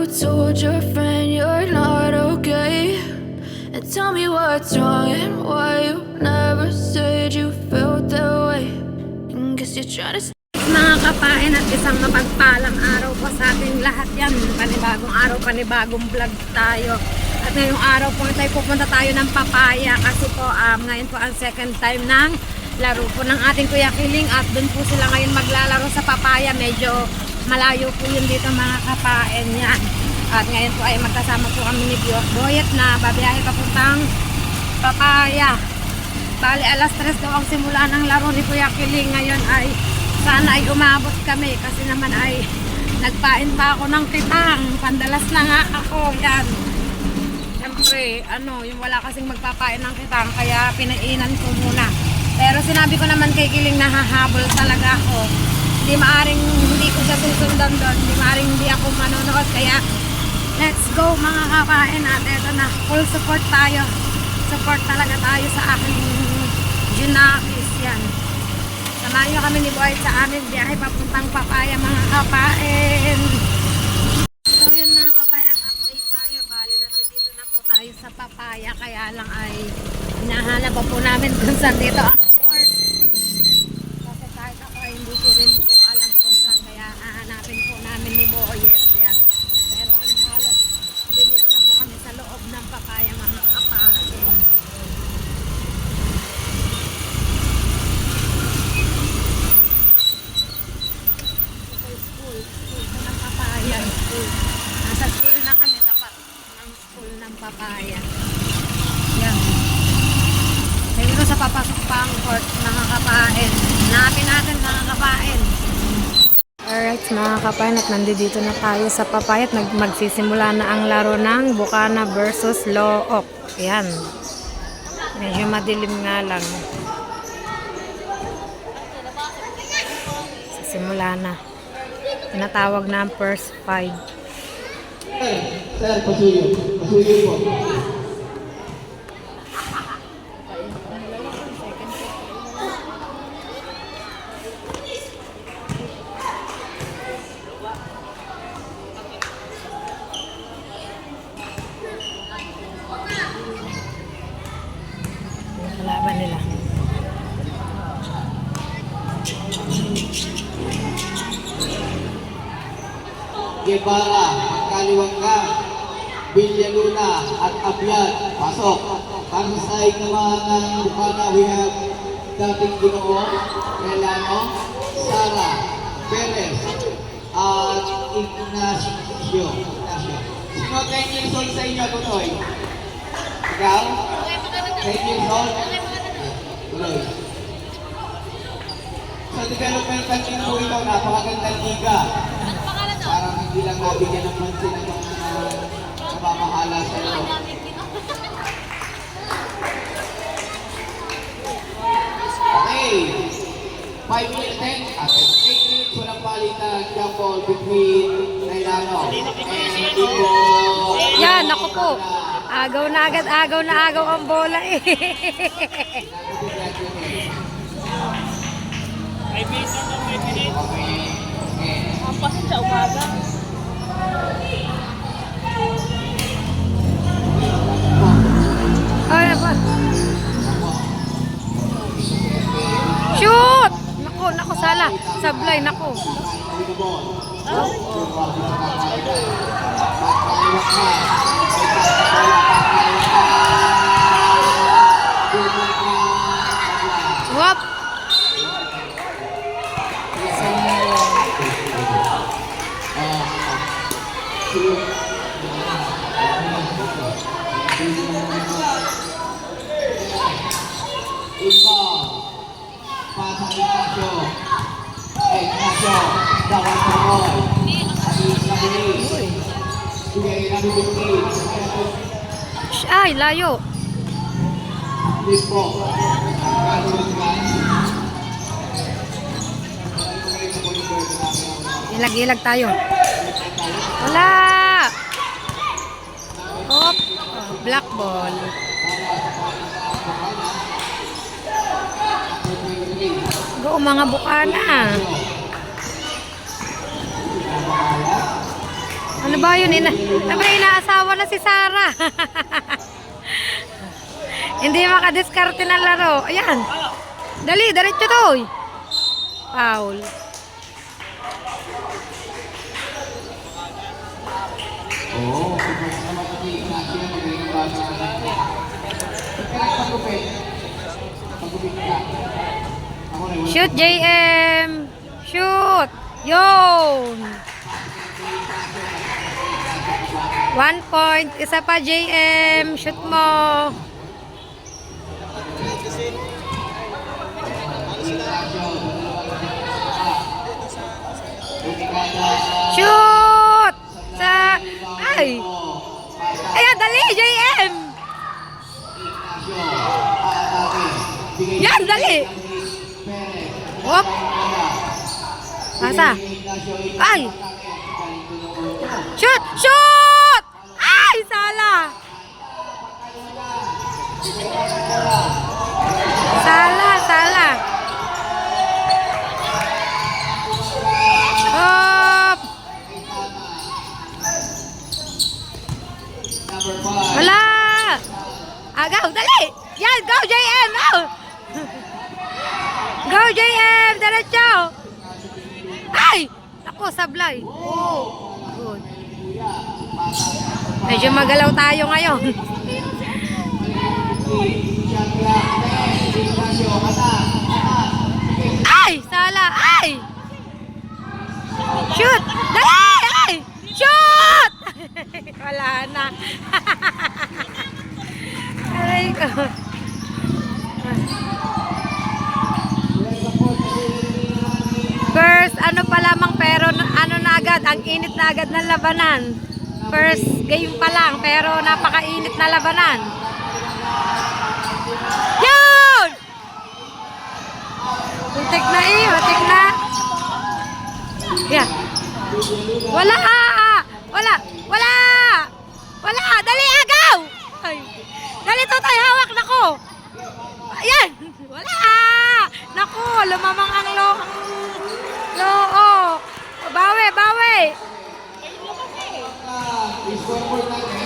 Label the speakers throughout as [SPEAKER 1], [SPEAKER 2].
[SPEAKER 1] told your friend you're not okay? And tell me what's wrong and why you never said you felt that way. And guess you're trying to
[SPEAKER 2] Mga kapain at isang mapagpalang araw po sa ating lahat yan. Panibagong araw, panibagong vlog tayo. At ngayong araw po tayo pupunta tayo ng Papaya kasi po ngayon po ang second time ng laro po ng ating Kuya Kiling at dun po sila ngayon maglalaro sa Papaya. Medyo malayo po yun dito mga kapain yan. At ngayon po ay magkasama po kami ni Boyet na babiyahe papuntang Papaya. Bali alas 3 daw ang simula ng laro ni Kuya Kiling. Ngayon ay sana ay umabot kami kasi naman ay nagpain pa ako ng kitang. Pandalas na nga ako. Yan. Siyempre, yung wala kasing magpapain ng kitang kaya pinainan ko muna. Pero sinabi ko naman kay Kiling na hahabol talaga ako. Hindi maaring hindi ko siya susundan doon. Hindi maaring hindi ako manonood. Kaya let's go mga kapain at eto na. Full support tayo. Support talaga tayo sa aking Junakis. Yan. Samahan nyo kami ni Boy sa aming biyahe papuntang Papaya mga kapain. So yun mga kapain, update tayo. Bali na dito na po tayo sa Papaya. Kaya lang ay hinahanap pa po namin kung saan dito ang port. Kasi kahit ako ay hindi ko rin po alam kung saan. Kaya hahanapin po namin ni Boy. Yan. Pero ang halos dito na po kami sa loob ng Papaya mga kapain. Nasa school na kami, tapat ng school ng Papaya. Yan. Pero sa papasok pa ang court mga kapain. Hanapin natin mga kapain. Alright mga kapain, at nandito na tayo sa Papaya at magsisimula na ang laro ng Bukana versus Look. Yan. Medyo madilim nga lang. Simula na. Tinatawag na ang first 5.
[SPEAKER 3] Sir, pasuyo. Pasuyo po.
[SPEAKER 2] Yung kalaban nila.
[SPEAKER 3] Guevara, Magkaliwangga, Villaluna at Abian. Pasok. Para sa side naman ng Bukana, we have dating Ginoo, Relano, Sara, Perez, at Ignacio. Sino 10 years old sa inyo, Tutoy? Ikaw? 10 years old? Tuloy. Sa developmental team po ito, napakagandang liga. Parang hindi lang nabigyan ng pansin ng mga napamahala sa ito. Okay. 5 minutes 10 at 8 minutes walang palitan jump ball between Nailano and Ibo.
[SPEAKER 2] Yan, ako po. Agaw na agad, agaw na agaw ang bola eh.
[SPEAKER 4] Ay, bisa na may pinit. Ang pasin sa umaga.
[SPEAKER 2] Ay, ba? Shoot! Naku, sala. Sablay, naku. Wap! Ay, layo. Ilag-ilag tayo. Wala! Hop! Black ball. Go mga Bukana. Ano Ano ba yun? Inaasawa na si Sarah. Hindi makadiskarte ng laro. Ayan. Dali, diretso to. Foul.
[SPEAKER 3] Oo, kasi naman kasi Ignacio magaling ang basa ka natin. Kaya pagupit. Pagupit ka. Ako na yun.
[SPEAKER 2] Shoot, JM. Shoot. Yun. 1 point. Isa pa, JM. Shoot mo. Shoot! Sa... Ay! Ayan, dali, JM! Yan, dali! Hop! Asa? Ay! Shoot! Shoot! Ay! Sala! Sala! Sala! Hop! Wala! Agaw! Dali! Yan! Go, JM! Go! Go, JM! Diretso! Ay! Ako, sablay. Oh, good. Medyo magalaw tayo ngayon. Ay! Sala! Ay! Shoot! Dali! Ay! Shoot! Wala na. Aray ko. First, ano pa lamang pero ano na agad, ang init na agad ng labanan. First game pa lang pero napakainit na labanan. Yun! Matik na matik na. Yeah. Wala! Wala! Wala! Wala! Dali, agaw! Ay. Dali, Totoy, hawak na ko. Ayan! Wala! Naku, lumamang ang loo. Bawi, bawi.
[SPEAKER 3] Scoreboard natin.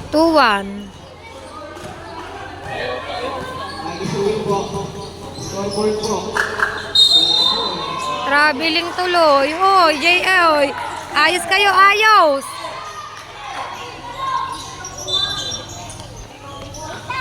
[SPEAKER 2] 2-1.
[SPEAKER 3] May isuwin po. Scoreboard po.
[SPEAKER 2] Traveling tuloy. Oy, J.A. Ayos kayo, ayos.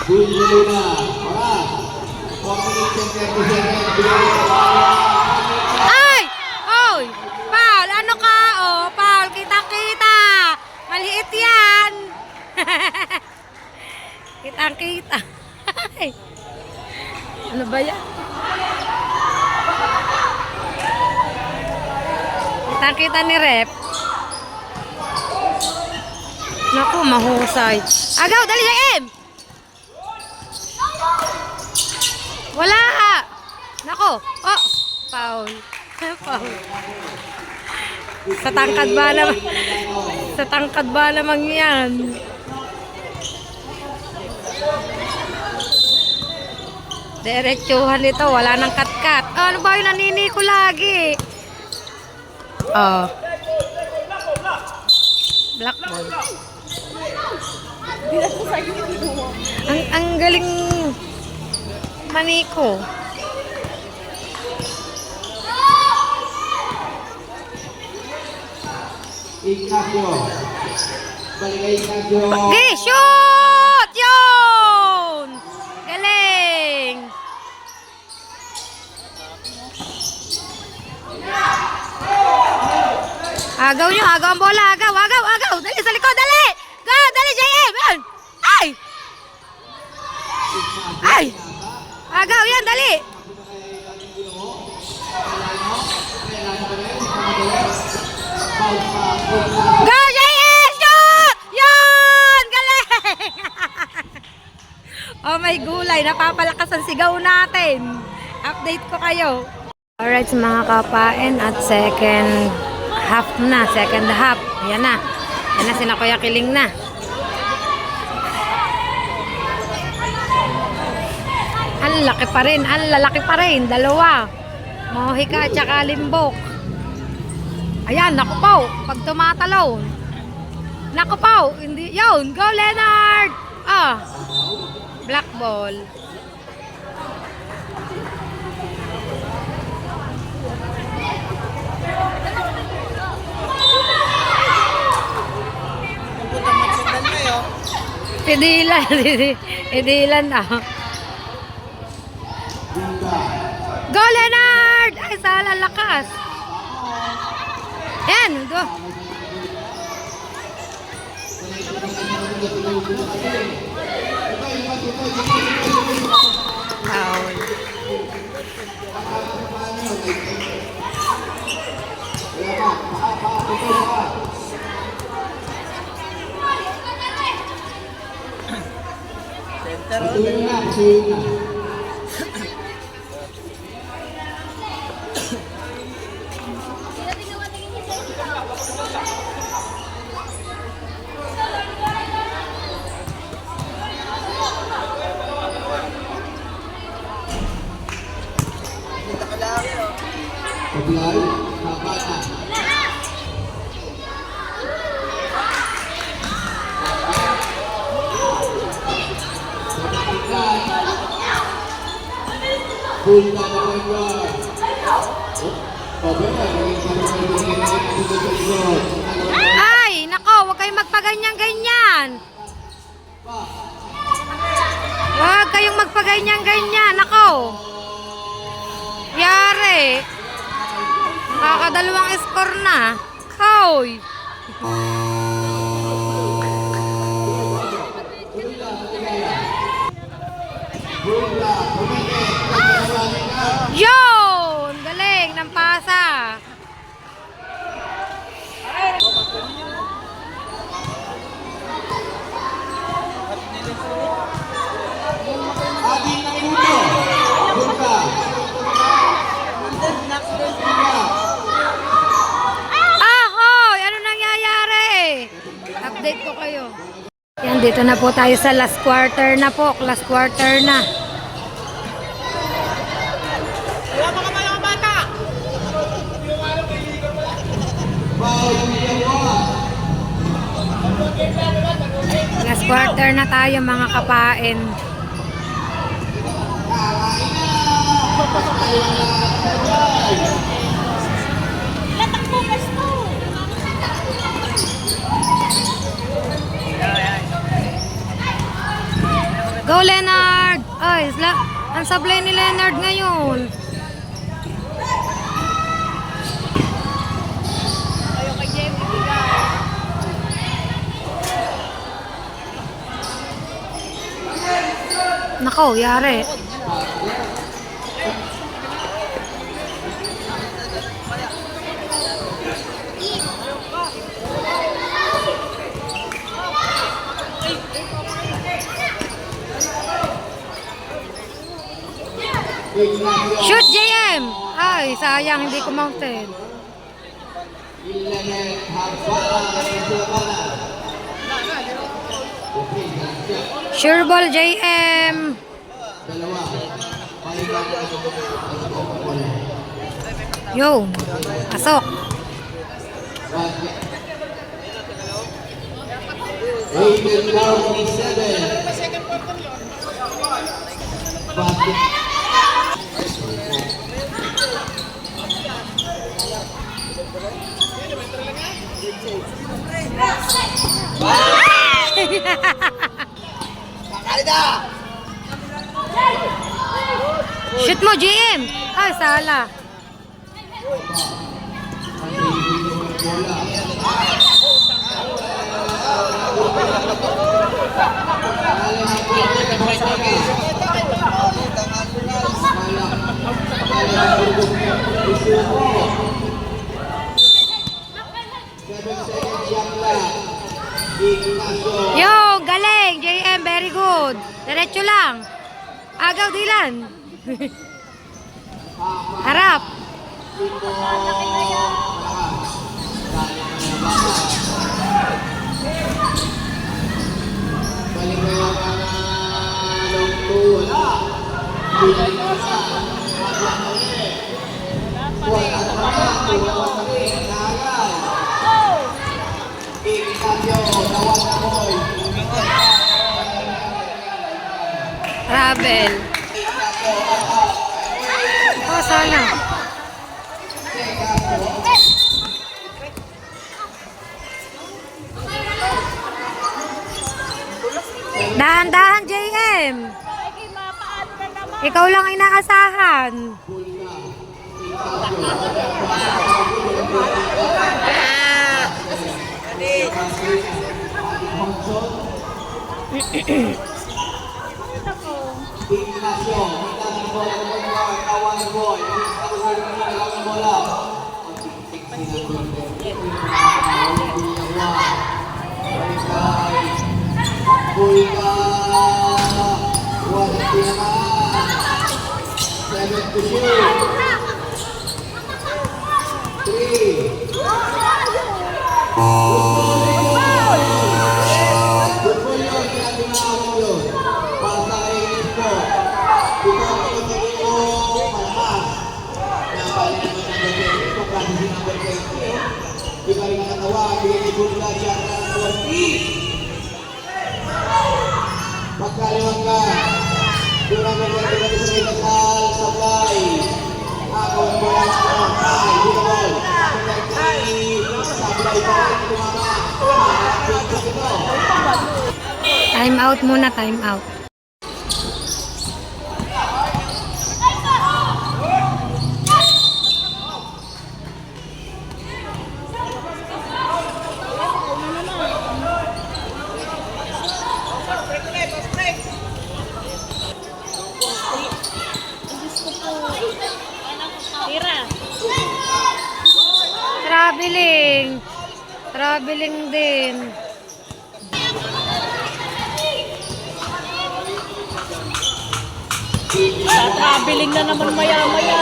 [SPEAKER 3] Good Luna. Oras. 4 minutes and 30 seconds.
[SPEAKER 2] Ay! Oy! Paul, ano ka? Oh, Paul, kita-kita. Maliit yan. Kitang-kita. Ano ba yan? Kitang-kita ni Rep. Naku, mahusay. Agaw, dali, JM! Wala! Nako! Oh! Paul. Paul. Sa tangkad ba naman? Sa tangkad ba naman yan? Diretsuhan nito. Wala nang kat-kat. Oh, ano ba yung nanini ko lagi? Oh. Black ball. Ang galing maniko.
[SPEAKER 3] Ignacio. Balik kay Ignacio.
[SPEAKER 2] Okay, shoot! Yun! Galing! Agaw nyo, agaw ang bola, agaw, agaw, agaw! Dali sa likod, dali! Go, dali, JM! Yan! Ay! Ay! Agaw, yan, dali! Go, JM! Shoot! Yan! Galing! Oh my gulay, napapalakas ang sigaw natin. Update ko kayo. Alright, mga kapain, at second half na, second half. Ayan na. Ayan na, sina Kuya Kiling na. Ang laki pa rin, ang lalaki pa rin. Dalawa. Mohika at saka limbok. Ayan, naku po, pag tumatalon. Naku po, hindi, yun, go Leonard! Ah, black ball. Pidilan, pidilan na. Go Leonard! Ay, sala lakas. Yan, go. Foul.
[SPEAKER 3] Paglay, Habana. Punta na Wengar.
[SPEAKER 2] Ay, nako, huwag kayong magpaganyan-ganyan. Huwag kayong magpaganyan-ganyan, nako. Yari. Nakakadalawang score na. Hoy. Yun! Galing ng pasa.
[SPEAKER 3] Ating na minuto. Punta.
[SPEAKER 2] Ahoy! Ano nangyayari? Update ko kayo. Yan, dito na po tayo sa last quarter na po. Last quarter na. Last quarter na tayo mga kapain. Go Leonard! Ay, ang sablay ni Leonard ngayon. Nako, yari. Shoot, JM! Ay, sayang, hindi ko mounted. Sure ball, JM! Yo, pasok.
[SPEAKER 3] 8-47.
[SPEAKER 2] Shoot mo, JM! Ay, sala. Yo, galing! JM, very good. Diretso lang. Agaw, Dilan. Harap.
[SPEAKER 4] tayo.
[SPEAKER 2] Travel. Oh, sana. Dahan-dahan, JM. Ikaw lang inaasahan.
[SPEAKER 3] Pagkaliwag ka, durang nagkakita sa may kasal, sablay. Ako ang buwan ko, ay, binabol. Sablay pa rin, tumama.
[SPEAKER 2] Time out muna, time out.
[SPEAKER 4] Tira.
[SPEAKER 2] Traveling. Traveling din.
[SPEAKER 4] Traveling na naman maya-maya.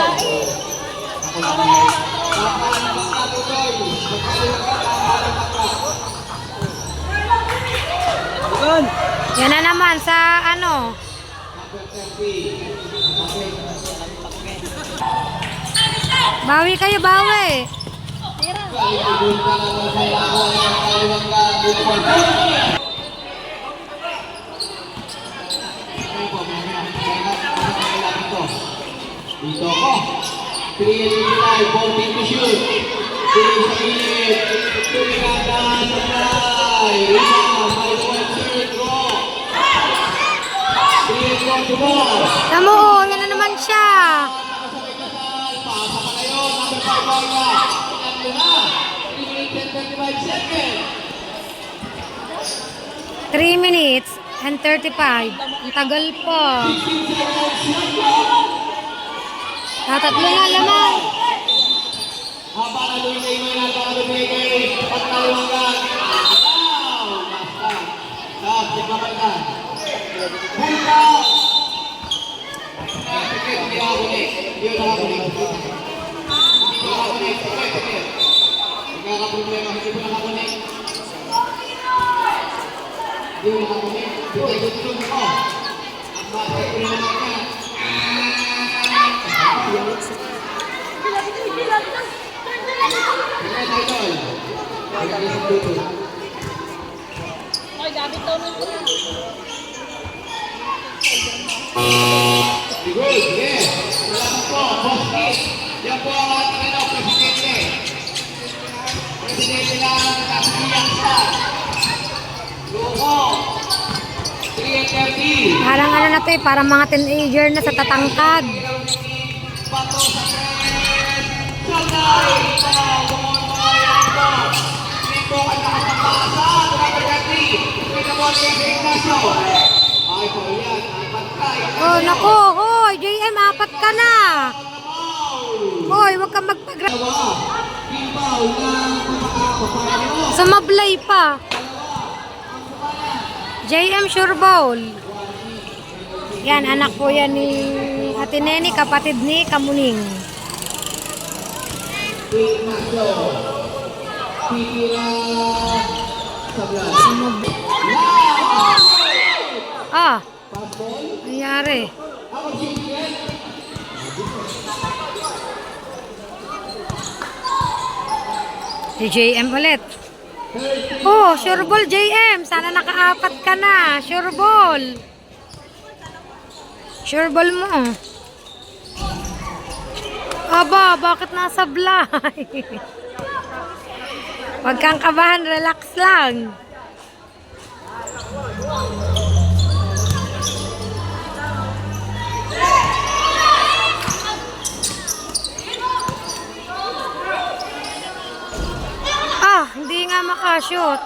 [SPEAKER 2] Yan na naman sa ano. Bawi kayo, bawi.
[SPEAKER 3] Dito ako. 3 July, 14 to shoot. 3 sa gilid. 2 kanan, sabay. Rebound, may point shoot, go. 3 going to ball.
[SPEAKER 2] Tamo, yan na naman siya.
[SPEAKER 3] Nakasabay kasal. Pasa pa kayo. Number 5 ball na. Tatlo na. 3 minutes and 35 seconds.
[SPEAKER 2] 3 minutes and 35. Ang tagal pa.
[SPEAKER 3] 16 seconds. Shot clock.
[SPEAKER 2] Tatatlo na lamang.
[SPEAKER 3] Haba na lumigay mo na para lumigay. Pagkaliwangan. Wow! Basta. Stop. Check na pagka. Hold out! Sige, hindi nakakunik. Hindi nakakunik. Hindi nakakunik. Sige. Nagkakaproblema. Hindi po nakakunik. Hindi nakakunik. Hindi tutulog ako. Ang basket ko na naman ka.
[SPEAKER 4] Ay, gamit daw ng
[SPEAKER 3] Good, yes. Salamat po, Boss Kid. Yan po ang ating presidente. Presidente ng Kasiyang Star. Luho. 3:30.
[SPEAKER 2] Parang ano na to eh, parang mga teenager na sa tatangkad.
[SPEAKER 3] Pato sa press. Salay. Dito ka nakapapasa. Number 30. Pinabot kay Ignacio. Ay, po yan. Apat ka.
[SPEAKER 2] Oh, naku, hoy, JM, apat ka na. Hoy, wag kang magpagra... Sumablay pa. JM Sure Bowl. Yan, anak po yan ni Ate Neni, kapatid ni Kamuning.
[SPEAKER 3] Ignacio. Pipila. Sablay.
[SPEAKER 2] Ah, nangyari. Si JM ulit. Oh, sure ball JM. Sana nakaapat ka na. Sure ball. Sure ball mo. Aba, bakit nasa blay? Huwag kang kabahan, relax lang. Hindi nga makashoot.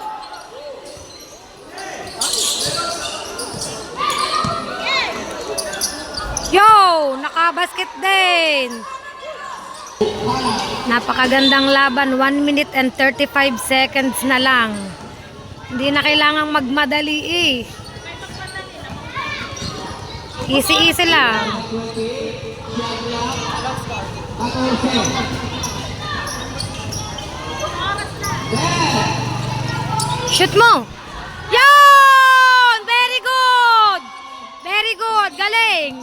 [SPEAKER 2] Yo! Nakabasket din. Napakagandang laban. 1 minute and 35 seconds na lang. Hindi na kailangang magmadali eh. Easy-easy lang. Shoot mo! Yan! Very good! Very good! Galing!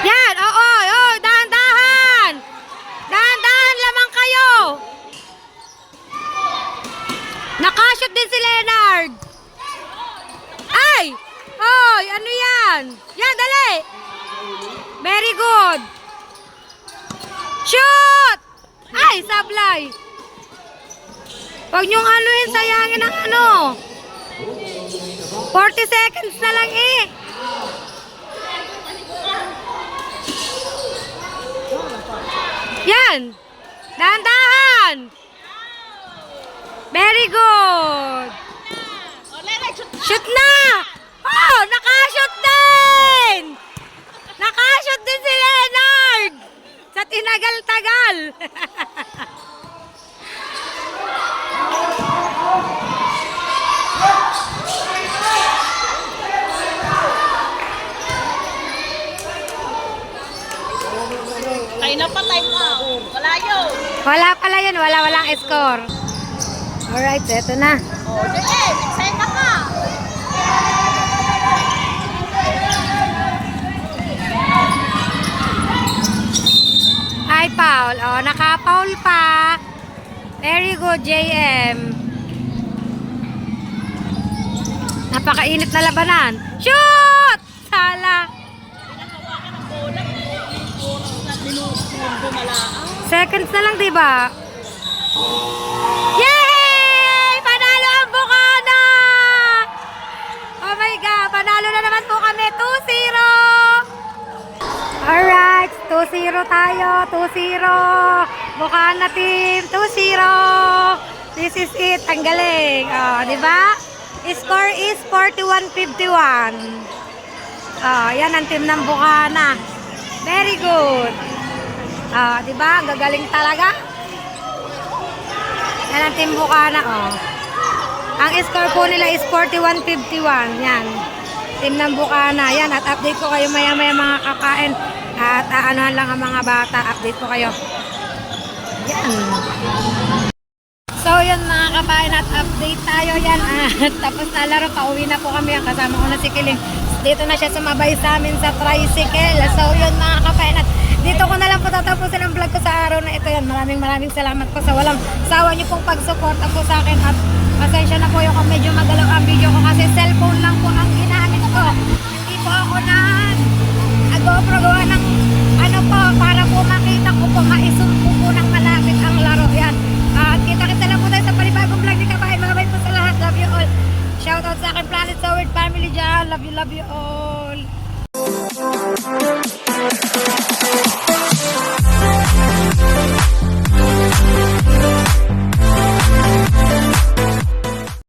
[SPEAKER 2] Yan! Oo! Oh, dahan-dahan! Dahan-dahan lamang kayo! Nakashoot din si Leonard! Ay! Oy, ano yan? Yan, dali! Very good! Shoot! Ay, sablay! Huwag niyong anuhin, sayangin ang ano. 40 seconds na lang eh. Yan! Dahan-dahan! Very good! Shoot na! Oh, nakashoot din! Nakashoot din si Leonard! Sa tinagal-tagal!
[SPEAKER 4] Kayo na pa time out. Wala yun.
[SPEAKER 2] Wala pala yun, walang score. Alright, eto na.
[SPEAKER 4] O, sige, excited ka pa.
[SPEAKER 2] Ay, Paul. Oh, naka-foul pa. Very good, JM. Napakainit na labanan. Shoot! Sala. Seconds na lang, diba? Yay! Panalo ang Bukana! Oh my God, panalo na naman po kami. 2-0! Alright, 2-0 tayo. 2-0. Bukana team, 2-0. This is it. Ang galing. Oh, diba? Score is 41-51. Oh, yan ang team ng Bukana. Very good. Ah, di ba? Ang gagaling talaga. Yan ang team Bukana, oh. Ang score po nila is 41-51. Yan. Team ng Bukana. Yan, at update ko kayo maya-maya mga kakain. At aanohan lang ang mga bata. Update ko kayo. Yan. So, yan mga kabayan at update tayo yan. At tapos na laro, pauwi na po kami. Ang kasama ko na si Kiling. Dito na siya sumabay sa amin sa tricycle. So, yun mga kabayan at dito ko na lang po tatapusin ang vlog ko sa araw na ito. Yan, maraming salamat po sa walang sawa niyo pong pagsuporta po sa akin. At pasensya na po yung kung medyo magalaw ang video ko kasi cellphone lang po ang ginamit ko. Hindi po ako na GoPro gawa ng ano po para po makita ko po maisum po ng malapit ang laro. Yan. At kita-kita lang po tayo sa panibagong vlog ni Kabayan. Mga bye po sa lahat. Love you all. Shoutout sa akin Planet Soward family dyan. Love you all.